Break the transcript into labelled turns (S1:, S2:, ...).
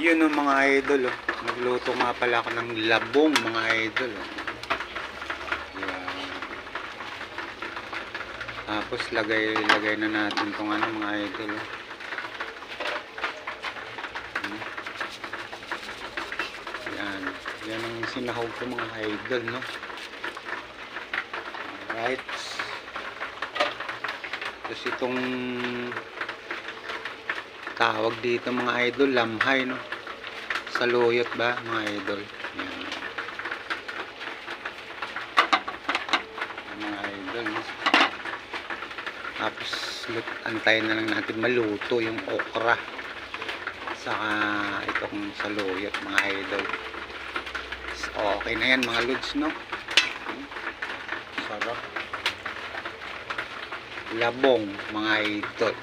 S1: Yun o mga idol oh. Nagluto nga pala ako ng labong mga idol oh. Yan. Tapos lagay na natin tong ano mga idol oh. Yan. Yan ang sinahog ko mga idol no. Alright. Tapos itong tawag dito mga idol, lamhay no. Saluyot ba mga idol? Yan. Mga idol no? Tapos antayin na lang natin maluto yung okra saka itong saluyot mga idol. So, okay na yan mga lods no. Sarap labong mga idol.